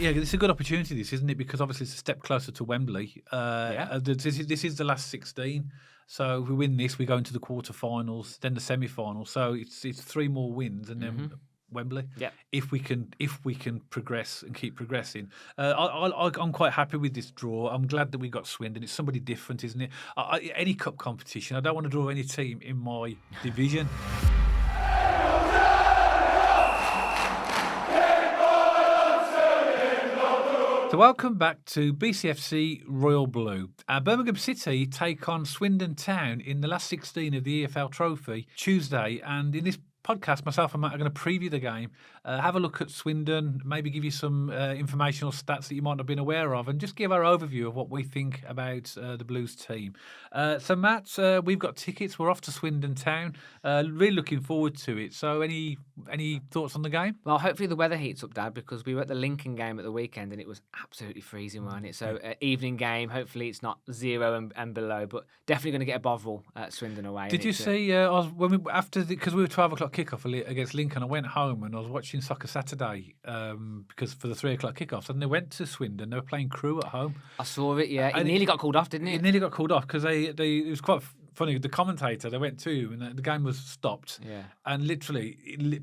it's a good opportunity, this, isn't it? Because obviously it's a step closer to Wembley. This is the last 16. So if we win this, we go into the quarterfinals, then the semi-finals. So it's 3 more wins and then Wembley. Yeah. If we can progress and keep progressing, I'm quite happy with this draw. I'm glad that we got Swindon. It's somebody different, isn't it? Any cup competition, I don't want to draw any team in my division. So welcome back to BCFC Royal Blue. Birmingham City take on Swindon Town in the last 16 of the EFL Trophy Tuesday, and in this podcast, myself and Matt are going to preview the game, have a look at Swindon, maybe give you some informational stats that you might not have been aware of, and just give our overview of what we think about the Blues team. So, Matt, we've got tickets. We're off to Swindon Town. Really looking forward to it. So, any thoughts on the game? Well, hopefully the weather heats up, Dad, because we were at the Lincoln game at the weekend and it was absolutely freezing, wasn't it? So, evening game. Hopefully it's not 0 and below, but definitely going to get a bovril at Swindon away. Did you see? Because we were 12:00 kickoff against Lincoln, I went home and I was watching Soccer Saturday because for the 3:00 kickoff, and they went to Swindon. They were playing Crew at home. I saw it. Yeah, it nearly got called off, didn't it? It nearly got called off because it was quite funny. The commentator, they went to him and the game was stopped. Yeah. And literally,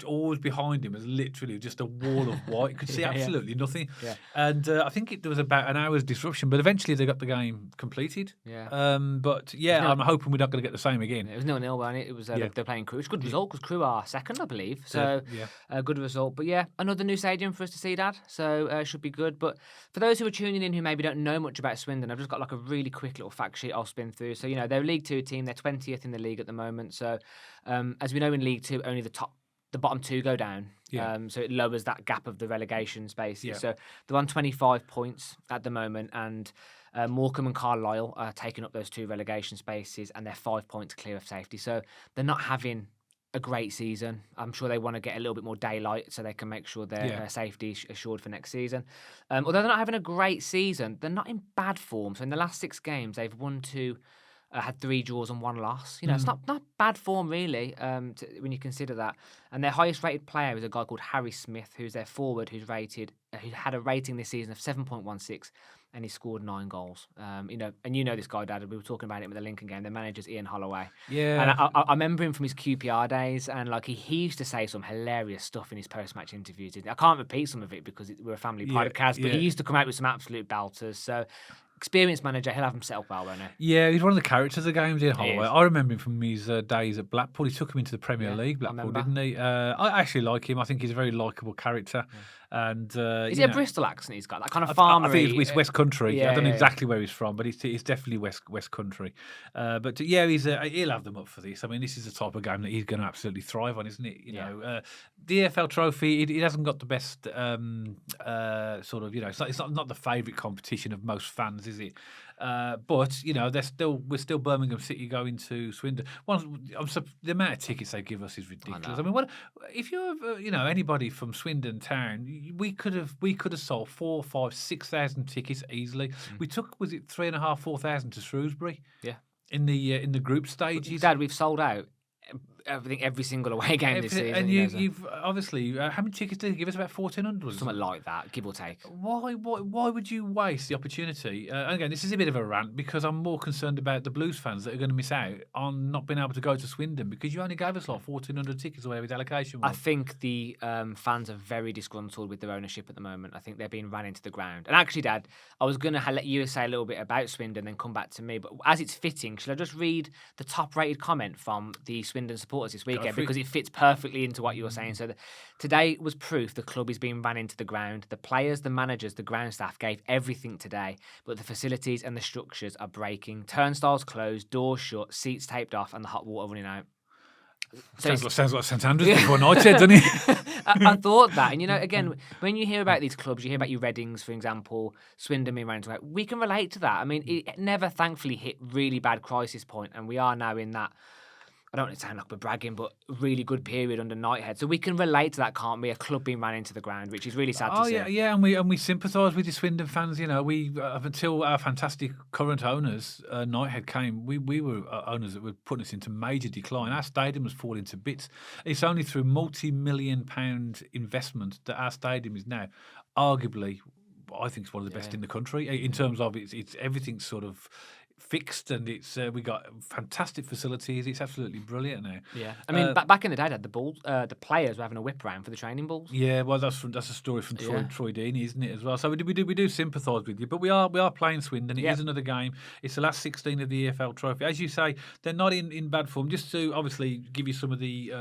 always behind him was literally just a wall of white. You could see absolutely nothing. Yeah. And I think there was about an hour's disruption, but eventually they got the game completed. Yeah. I'm hoping we're not going to get the same again. It was 0-0, wasn't it? It was they're playing Crew. It's a good result because Crew are second, I believe. So a good result. But yeah, another new stadium for us to see, Dad. So should be good. But for those who are tuning in who maybe don't know much about Swindon, I've just got like a really quick little fact sheet I'll spin through. So they're a League Two team. They're 20th in the league at the moment. So as we know in League Two, only the bottom 2 go down. Yeah. So it lowers that gap of the relegation spaces. Yeah. So they're on 25 points at the moment, and Morecambe and Carlisle are taking up those 2 relegation spaces, and they're 5 points clear of safety. So they're not having a great season. I'm sure they want to get a little bit more daylight so they can make sure their safety is assured for next season. Although they're not having a great season, they're not in bad form. So in the last 6 games, they've won 2. Had 3 draws and 1 loss. It's not bad form really when you consider that. And their highest rated player is a guy called Harry Smith, who's their forward, who had a rating this season of 7.16, and he scored 9 goals. And this guy, Dad. We were talking about him at the Lincoln game. Their manager's Ian Holloway. Yeah. And I remember him from his QPR days, and he used to say some hilarious stuff in his post-match interviews. I can't repeat some of it because we're a family podcast, but he used to come out with some absolute belters. So. Experienced manager, he'll have him set up well, won't he? Yeah, he's one of the characters of the games in Holloway. I remember him from his days at Blackpool. He took him into the Premier League, Blackpool, didn't he? I actually like him. I think he's a very likeable character. Yeah. And is it a Bristol accent he's got? That kind of farmer. I think it's West Country. Yeah, I don't know exactly where he's from, but it's definitely West Country. He'll have them up for this. I mean, this is the type of game that he's going to absolutely thrive on, isn't it? The EFL Trophy, it hasn't got the best it's not the favourite competition of most fans, is it? But we're still Birmingham City going to Swindon. The amount of tickets they give us is ridiculous. I mean, what if you're anybody from Swindon Town? We could have sold 4,000, 5,000, 6,000 tickets easily. We took 3,500, 4,000 to Shrewsbury. Yeah, in the group stages. Dad, we've sold out. I think every single away game this season. And you've obviously how many tickets did they give us? About 1,400, something like that, give or take. Why would you waste the opportunity? And again, this is a bit of a rant because I'm more concerned about the Blues fans that are going to miss out on not being able to go to Swindon because you only gave us 1,400 tickets away with allocation. I think the fans are very disgruntled with their ownership at the moment. I think they're being ran into the ground. And actually, Dad, I was going to let you say a little bit about Swindon, then come back to me. But as it's fitting, shall I just read the top-rated comment from the Swindon supporters this weekend because it fits perfectly into what you were saying. So today was proof the club is being ran into the ground. The players, the managers, the ground staff gave everything today, but the facilities and the structures are breaking. Turnstiles closed, doors shut, seats taped off, and the hot water running out. Sounds like St.Andrews before Nightshade, doesn't it? I thought that. And, again, when you hear about these clubs, you hear about your Readings, for example, Swindon being ran into it, we can relate to that. I mean, it never, thankfully, hit really bad crisis point, and we are now in that, I don't want to sound like we're bragging, but really good period under Knighthead. So we can relate to that, can't we? A club being ran into the ground, which is really sad to see. Yeah, and we sympathise with the Swindon fans. We until our fantastic current owners, Knighthead came, we were owners that were putting us into major decline. Our stadium was falling to bits. It's only through multi-million-pound investment that our stadium is now arguably I think it's one of the best Yeah. in the country in terms of it's everything's sort of fixed, and it's we got fantastic facilities. It's absolutely brilliant now. Yeah, I mean, back in the day, they had the balls. The players were having a whip around for the training balls. Yeah, well, that's a story from Yeah. Troy Deeney, isn't it, as well? So we do sympathise with you, but we are playing Swindon. It Yep. is another game. It's the last 16 of the EFL Trophy, as you say. They're not in bad form. Just to obviously give you some of the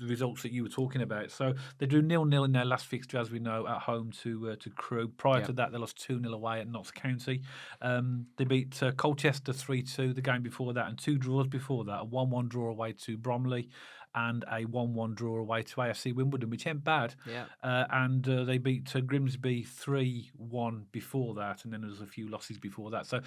results that you were talking about. So they drew 0-0 in their last fixture, as we know, at home to Crewe. Prior Yep. to that, they lost 2-0 away at Notts County. They beat Colchester 3-2 the game before that, and 2 draws before that. A 1-1 draw away to Bromley, and a 1-1 draw away to AFC Wimbledon, which ain't bad. Yeah. And they beat Grimsby 3-1 before that, and then there was a few losses before that. So,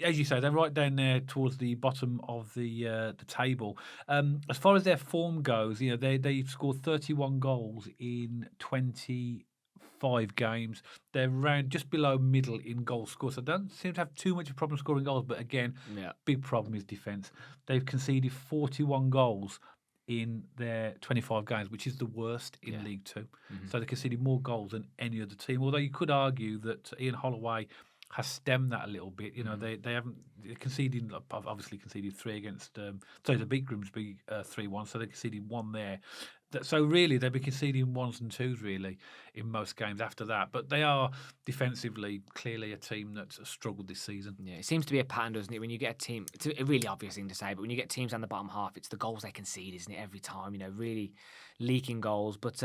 as you say, they're right down there towards the bottom of the table. As far as their form goes, they've scored 31 goals in 25 games. They're around just below middle in goals scored, so they don't seem to have too much of a problem scoring goals. But again, Yeah. big problem is defence. They've conceded 41 goals in their 25 games, which is the worst in League Two. So they conceded more goals than any other team. Although you could argue that Ian Holloway has stemmed that a little bit. They haven't conceded. Obviously conceded 3 against. They beat Grimsby 3-1. So they conceded 1 there. So really, they'll be conceding 1s and 2s really in most games after that. But they are defensively clearly a team that's struggled this season. Yeah, it seems to be a pattern, doesn't it? When you get a team, it's a really obvious thing to say, but when you get teams down the bottom half, it's the goals they concede, isn't it? Every time, really leaking goals. But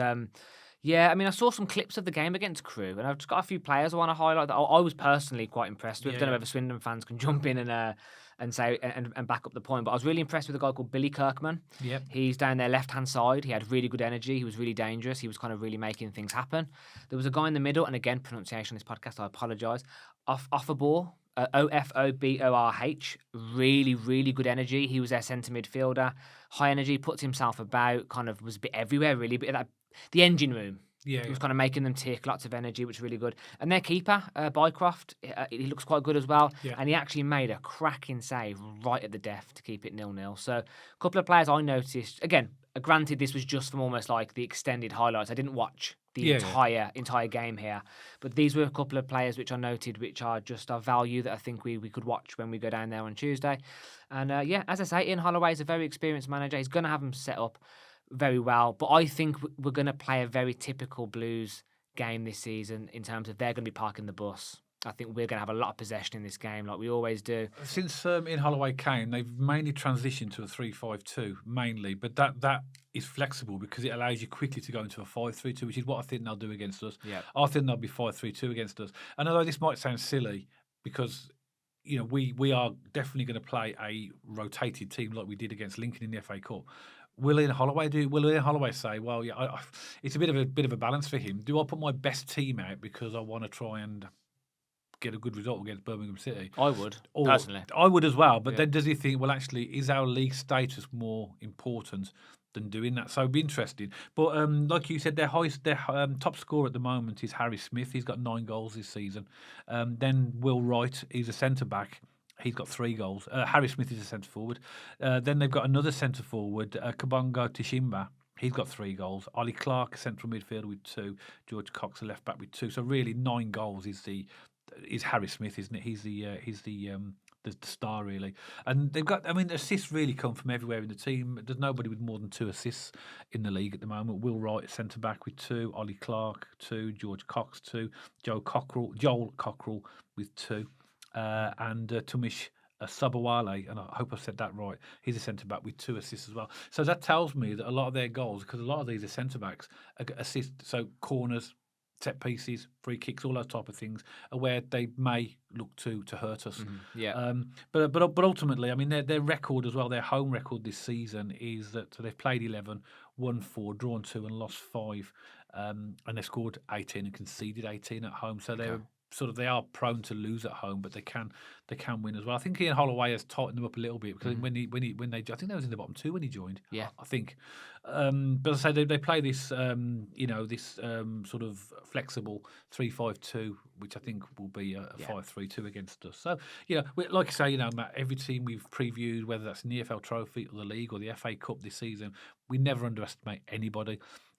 yeah, I mean, I saw some clips of the game against Crewe, and I've just got a few players I want to highlight that I was personally quite impressed with. I don't know whether Swindon fans can jump in and say and back up the point, but I was really impressed with a guy called Billy Kirkman. Yep. He's down their left-hand side. He had really good energy. He was really dangerous. He was kind of really making things happen. There was a guy in the middle, and again, pronunciation on this podcast, I apologise. Offerbor. Ofoborh, really, really good energy. He was their centre midfielder, high energy, puts himself about, kind of was a bit everywhere, really. But the engine room, he was kind of making them tick, lots of energy, which was really good. And their keeper, Bycroft, he looks quite good as well. Yeah. And he actually made a cracking save right at the death to keep it 0-0. So a couple of players I noticed. Again, granted, this was just from almost like the extended highlights. I didn't watch the entire game here, but these were a couple of players which I noted, which are just of value that I think we could watch when we go down there on Tuesday. And as I say, Ian Holloway is a very experienced manager. He's going to have them set up very well, but I think we're going to play a very typical Blues game this season in terms of they're going to be parking the bus. I think we're going to have a lot of possession in this game, like we always do. Since Ian Holloway came, they've mainly transitioned to a 3-5-2, mainly, but that is flexible because it allows you quickly to go into a 5-3-2, which is what I think they'll do against us. Yeah. I think they'll be 5-3-2 against us. And although this might sound silly, because we are definitely going to play a rotated team like we did against Lincoln in the FA Cup. Will Ian Holloway say, well, yeah, it's a bit of a balance for him. Do I put my best team out because I want to try and get a good result against Birmingham City? I would, personally. I would as well. But then does he think, well, actually, is our league status more important than doing that? So it'd be interesting. But like you said, their top scorer at the moment is Harry Smith. He's got 9 goals this season. Then Will Wright, he's a centre-back. He's got 3 goals. Harry Smith is a centre-forward. Then they've got another centre-forward, Kabongo Tishimba. He's got 3 goals. Ollie Clark, a central midfielder, with 2. George Cox, a left-back, with 2. So really, 9 goals is Harry Smith, isn't it? He's the star, really. And they've got, assists really come from everywhere in the team. There's nobody with more than 2 assists in the league at the moment. Will Wright, centre-back, with 2. Ollie Clark, 2. George Cox, 2. Joel Cockrell with 2. And Tumish Sabawale, and I hope I've said that right, he's a centre-back with 2 assists as well. So that tells me that a lot of their goals, because a lot of these are centre-backs, assist, so corners, set pieces, free kicks, all those type of things, are where they may look to hurt us. Mm-hmm. Yeah. But ultimately, their record as well, their home record this season is that they've played 11, won 4, drawn 2, and lost 5, and they've scored 18 and conceded 18 at home. So they're they are prone to lose at home, but they can win as well. I think Ian Holloway has tightened them up a little bit because when they I think they was in the bottom 2 when he joined. Yeah, I think. But as I say, they play this this sort of flexible 3-5-2, which I think will be a 5-3-2 against us. So like I say, Matt, every team we've previewed, whether that's in the EFL Trophy or the league or the FA Cup this season, we never underestimate anybody.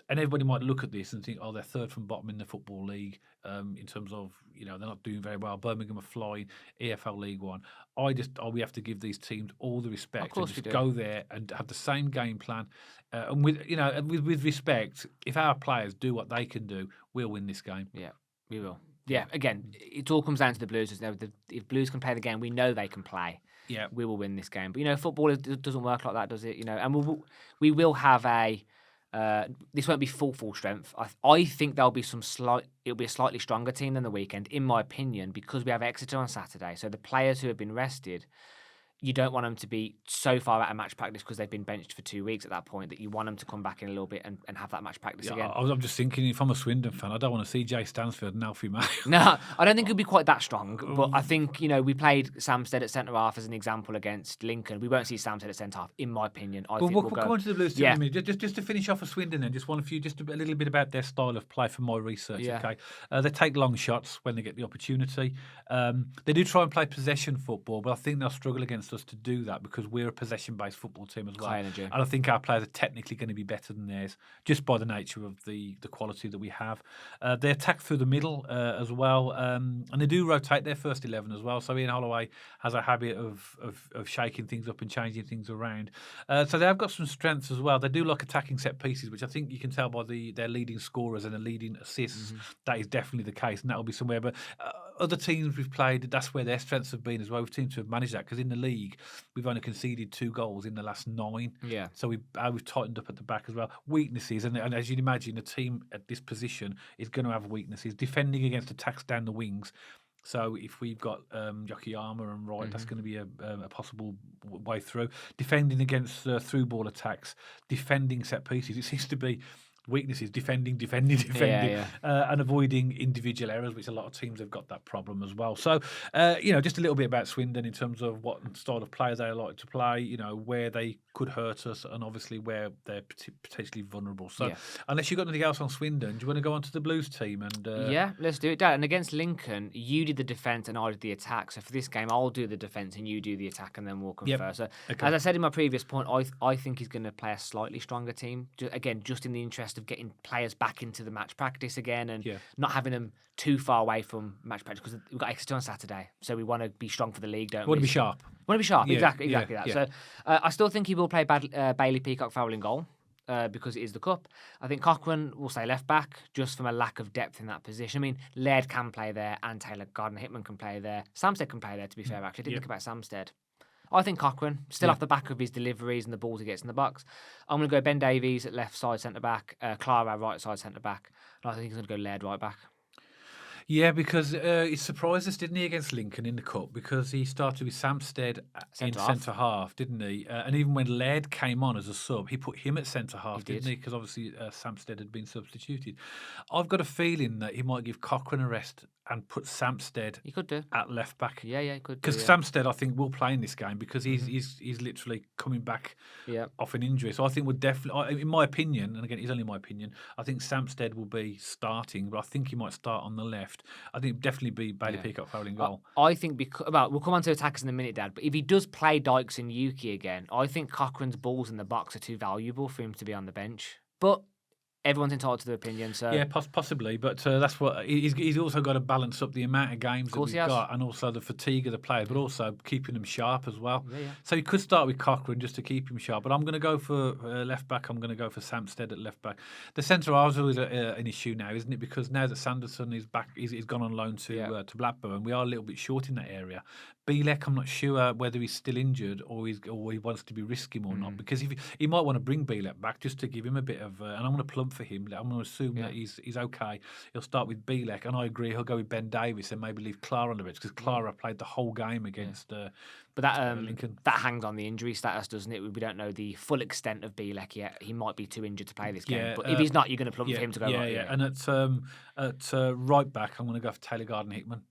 And everybody might look at this and think, oh, they're third from bottom in the Football League in terms of, they're not doing very well. Birmingham are flying, EFL League One. We have to give these teams all the respect Of course and we just do. go there and have the same game plan. And with respect, if our players do what they can do, we'll win this game. Yeah, we will. Yeah, again, it all comes down to the Blues. If Blues can play the game, we know they can play. Yeah. We will win this game. But football doesn't work like that, does it? And we will have a. This won't be full strength. I think there'll be it'll be a slightly stronger team than the weekend, in my opinion, because we have Exeter on Saturday. So the players who have been rested, you don't want them to be so far out of match practice because they've been benched for 2 weeks at that point that you want them to come back in a little bit and have that match practice again. I'm just thinking, if I'm a Swindon fan, I don't want to see Jay Stansfield and Alfie May. No, I don't think it'll be quite that strong. But I think, we played Samstead at centre-half as an example against Lincoln. We won't see Samstead at centre-half, in my opinion. We'll come on to the Blues team in a minute. Just to finish off for Swindon then, just a little bit about their style of play from my research, okay? They take long shots when they get the opportunity. They do try and play possession football, but I think they'll struggle against us to do that because we're a possession-based football team as well. High energy. And I think our players are technically going to be better than theirs, just by the nature of the quality that we have. They attack through the middle as well, and they do rotate their first 11 as well. So Ian Holloway has a habit of shaking things up and changing things around. So they have got some strengths as well. They do like attacking set pieces, which I think you can tell by their leading scorers and their leading assists. Mm-hmm. That is definitely the case, and that will be somewhere. But other teams we've played, that's where their strengths have been as well. We've seemed to have managed that because in the league, we've only conceded 2 goals in the last 9. Yeah. So we've tightened up at the back as well. Weaknesses, and as you'd imagine, a team at this position is going to have weaknesses. Defending against attacks down the wings. So if we've got Yokoyama and Wright, that's going to be a possible way through. Defending against through ball attacks, defending set pieces. It seems to be weaknesses, defending, and avoiding individual errors, which a lot of teams have got that problem as well. So, just a little bit about Swindon in terms of what style of play they like to play, where they could hurt us, and obviously where they're potentially vulnerable. So, unless you've got anything else on Swindon, do you want to go on to the Blues team? And yeah, let's do it, Dad. And against Lincoln, you did the defence and I did the attack. So for this game, I'll do the defence and you do the attack, and then we'll confer. So, as I said in my previous point, I think he's going to play a slightly stronger team. Just in the interest of getting players back into the match practice again and not having them too far away from match practice, because we've got Exeter on Saturday, so we want to be strong for the league, don't we? Want to be sharp. Want to be sharp, exactly that. So I still think he will play Bailey Peacock-Farrell in goal. Because it is the cup. I think Cochrane will stay left back just from a lack of depth in that position. I mean, Laird can play there and Taylor Gardner-Hickman can play there. Samstead can play there, to be fair, actually. I didn't think about Samstead. I think Cochrane, still off the back of his deliveries and the balls he gets in the box. I'm going to go Ben Davies at left side centre-back, Clara right side centre-back, and I think he's going to go Laird right back. Yeah, because he surprised us, didn't he, against Lincoln in the Cup? Because he started with Samstead in centre-half, didn't he? And even when Laird came on as a sub, he put him at centre-half, didn't he? Because obviously Samstead had been substituted. I've got a feeling that he might give Cochrane a rest and put Samstead at left back. Yeah, he could. Because Samstead, I think, will play in this game because he's literally coming back off an injury. So I think we'll definitely, in my opinion, and again, it's only my opinion, I think Samstead will be starting, but I think he might start on the left. I think it'd definitely be Bailey Peacock-Farrell in goal. I think we'll come on to attackers in a minute, Dad, but if he does play Dykes and Yuki again, I think Cochrane's balls in the box are too valuable for him to be on the bench. But everyone's entitled to their opinion. So yeah, possibly, but that's what he's also got to balance up the amount of games that we've got, and also the fatigue of the players, but also keeping them sharp as well. Yeah. So he could start with Cochrane just to keep him sharp, but I'm going to go for left back. I'm going to go for Samstead at left back. The centre halves is an issue now, isn't it? Because now that Sanderson is back, he's gone on loan to Blackburn. We are a little bit short in that area. Bielek, I'm not sure whether he's still injured or he wants to be risky or not, because he might want to bring Bielek back just to give him a bit of, and I'm going to plump for him. I'm going to assume that he's okay. He'll start with Bielek, and I agree he'll go with Ben Davies and maybe leave Clara on the bench because Clara played the whole game against but that Lincoln. That hangs on the injury status, doesn't it? We don't know the full extent of Bielek yet. He might be too injured to play this game, but if he's not, you're going to plump for him to go right. And at right back, I'm going to go for Taylor Gardner-Hickman.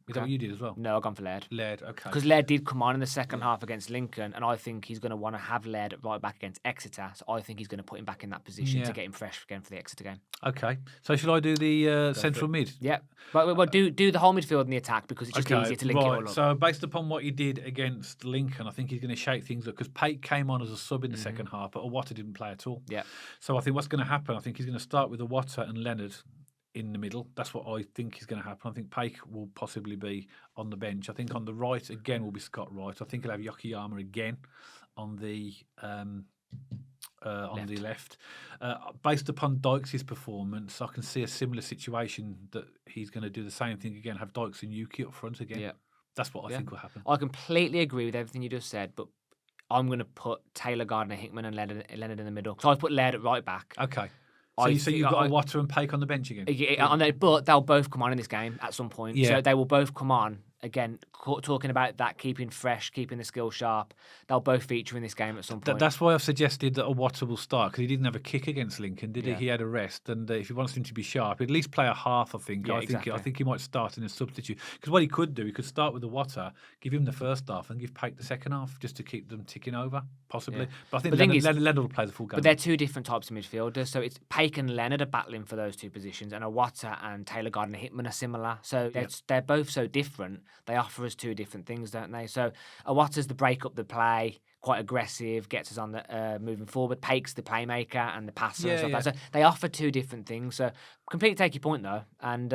Is that what you did as well? No, I've gone for Laird. Laird, okay. Because Laird did come on in the second half against Lincoln, and I think he's going to want to have Laird at right back against Exeter. So I think he's going to put him back in that position to get him fresh again for the Exeter game. Okay. So shall I do the central mid? Yeah. But do the whole midfield and the attack because it's just easier to link it all up. So based upon what he did against Lincoln, I think he's going to shake things up because Pate came on as a sub in the second half, but Awata didn't play at all. Yeah. So I think what's going to happen, I think he's going to start with Awata and Leonard in the middle. That's what I think is going to happen. I think Pake will possibly be on the bench. I think on the right again will be Scott Wright. I think he'll have Yokoyama again on the left. Based upon Dykes' performance, I can see a similar situation that he's going to do the same thing again. Have Dykes and Yuki up front again. Yeah. That's what I think will happen. I completely agree with everything you just said, but I'm going to put Taylor, Gardner, Hickman, and Leonard in the middle. So I put Laird at right back. Okay. So you've got Awata and Pake on the bench again? Yeah, but they'll both come on in this game at some point. Yeah. So they will both come on. Again, talking about that, keeping fresh, keeping the skill sharp. They'll both feature in this game at some point. That's why I've suggested that Awata will start, because he didn't have a kick against Lincoln, did he? He had a rest, and if he wants him to be sharp, he'd at least play a half, I think. I think he might start in a substitute. Because what he could do, he could start with Awata, give him the first half, and give Pake the second half, just to keep them ticking over, possibly. Yeah. But I think Leonard will play the full game. But they're two different types of midfielders, so it's Pake and Leonard are battling for those two positions, and Awata and Taylor, Gardner, Hickman are similar. So they're both so different. They offer us two different things, don't they? So Awata's the break up the play, quite aggressive, gets us on the moving forward. Pake's the playmaker and the passer and stuff like that. So they offer two different things. So completely take your point though, and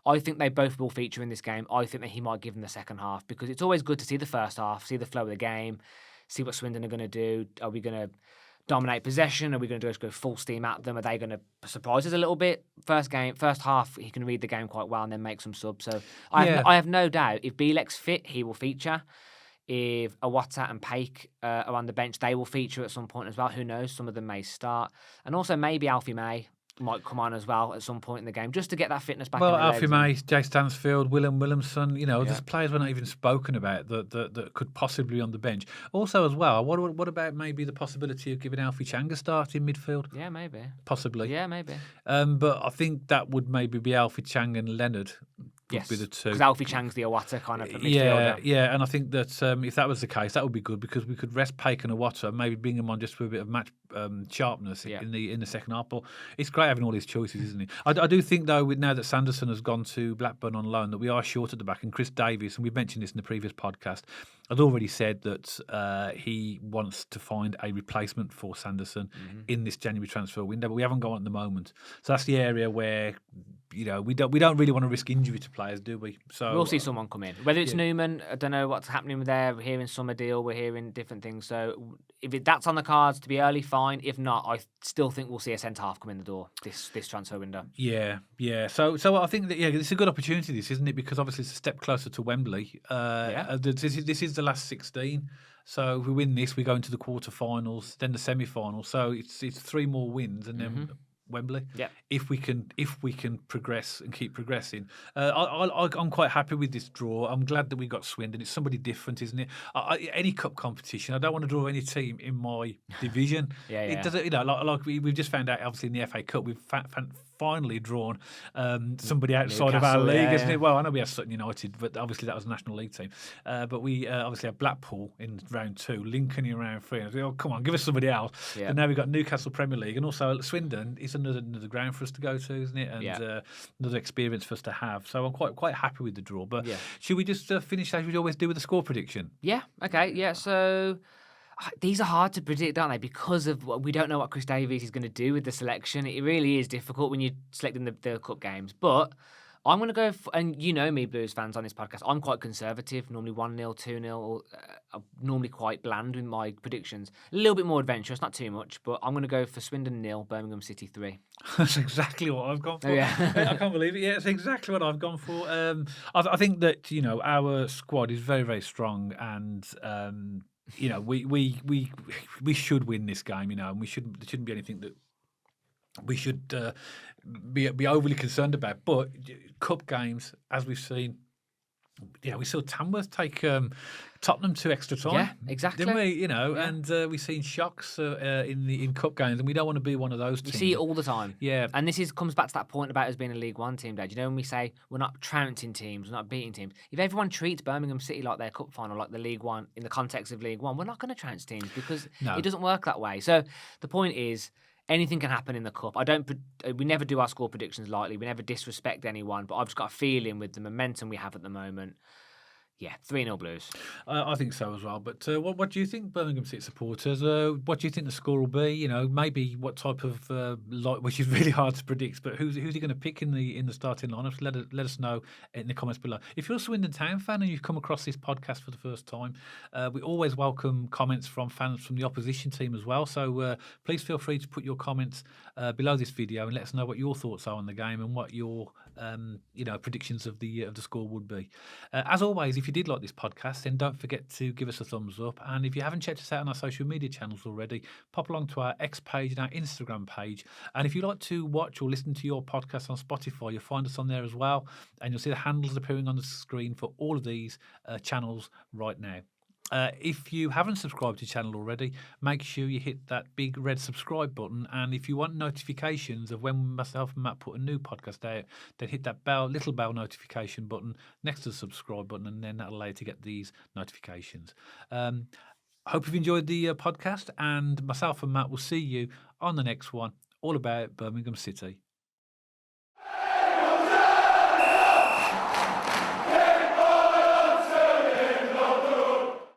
I think they both will feature in this game. I think that he might give them the second half because it's always good to see the first half, see the flow of the game, see what Swindon are going to do. Are we going to dominate possession? Are we going to just go full steam at them? Are they going to surprise us a little bit? First half, he can read the game quite well and then make some subs. So I have no doubt if Bielek's fit, he will feature. If Awata and Pake are on the bench, they will feature at some point as well. Who knows? Some of them may start. And also maybe Alfie May might come on as well at some point in the game just to get that fitness back. Well, Alfie May, Jay Stansfield, Williamson, there's players we're not even spoken about that could possibly be on the bench. Also as well, what about maybe the possibility of giving Alfie Chang a start in midfield? Yeah, maybe. Possibly. Yeah, maybe. But I think that would maybe be Alfie Chang and Leonard. Would be the two. Because Alfie Chang's the Awata kind of midfielder. Yeah, and I think that if that was the case, that would be good because we could rest Pake and Awata and maybe bring them on just for a bit of match sharpness in the second half. But it's great having all these choices, isn't it? I do think though, now that Sanderson has gone to Blackburn on loan, that we are short at the back. And Chris Davies, and we mentioned this in the previous podcast, had already said that he wants to find a replacement for Sanderson in this January transfer window, but we haven't got one at the moment. So that's the area where we don't really want to risk injury to players, do we? So we'll see someone come in. Whether it's Newman, I don't know what's happening there. We're hearing Summerdeal, we're hearing different things. So if that's on the cards to be early, fine. If not, I still think we'll see a centre half come in the door this transfer window. Yeah. So I think that it's a good opportunity, this, isn't it? Because obviously it's a step closer to Wembley. This is the last 16. So if we win this, we go into the quarterfinals, then the semi-finals. So it's 3 more wins, and then Wembley. Yeah. If we can progress and keep progressing, I'm quite happy with this draw. I'm glad that we got Swindon. It's somebody different, isn't it? Any cup competition, I don't want to draw any team in my division. It doesn't. Like we've just found out. Obviously, in the FA Cup, we've finally drawn somebody outside of our league, isn't it? Well, I know we have Sutton United, but obviously that was a National League team. But we obviously have Blackpool in round 2, Lincoln in round 3. And I was like, oh, come on, give us somebody else. Yeah. And now we've got Newcastle Premier League, and also Swindon is another ground for us to go to, isn't it? And another experience for us to have. So I'm quite happy with the draw. But should we just finish as we always do with the score prediction? Yeah. Okay. Yeah. So these are hard to predict, aren't they? Because of we don't know what Chris Davies is going to do with the selection. It really is difficult when you're selecting the cup games. But I'm going to go, and you know me, Blues fans on this podcast, I'm quite conservative, normally 1-0, 2-0. I'm normally quite bland with my predictions. A little bit more adventurous, not too much, but I'm going to go for Swindon 0, Birmingham City 3. That's exactly what I've gone for. Oh, yeah. I can't believe it. Yeah, it's exactly what I've gone for. I think that, our squad is very, very strong, and we should win this game, and there shouldn't be anything that we should be overly concerned about. But cup games, as we've seen, Yeah, we saw Tamworth take Tottenham to extra time. Yeah, exactly. Didn't we? You know, Yeah. and we've seen shocks in cup games, and we don't want to be one of those You teams. see it all the time. Yeah. And comes back to that point about us being a League One team, Dad. You know, when we say we're not trouncing teams, we're not beating teams. If everyone treats Birmingham City like their cup final, like the League One, in the context of League One, we're not going to trounce teams because No. it doesn't work that way. So the point is, anything can happen in the cup. We never do our score predictions lightly. We never disrespect anyone. But I've just got a feeling with the momentum we have at the moment. Yeah, 3-0 Blues. I think so as well. But what do you think, Birmingham City supporters? What do you think the score will be? You know, maybe what type of which is really hard to predict. But who's he going to pick in the starting lineup? Let us know in the comments below. If you're a Swindon Town fan and you've come across this podcast for the first time, we always welcome comments from fans from the opposition team as well. So please feel free to put your comments below this video and let us know what your thoughts are on the game and what your predictions of the score would be. As always, if you did like this podcast, then don't forget to give us a thumbs up. And if you haven't checked us out on our social media channels already, pop along to our X page and our Instagram page. And if you like to watch or listen to your podcast on Spotify, you'll find us on there as well. And you'll see the handles appearing on the screen for all of these channels right now. If you haven't subscribed to the channel already, make sure you hit that big red subscribe button. And if you want notifications of when myself and Matt put a new podcast out, then hit that little bell notification button next to the subscribe button, and then that'll allow you to get these notifications. I hope you've enjoyed the podcast, and myself and Matt will see you on the next one, all about Birmingham City.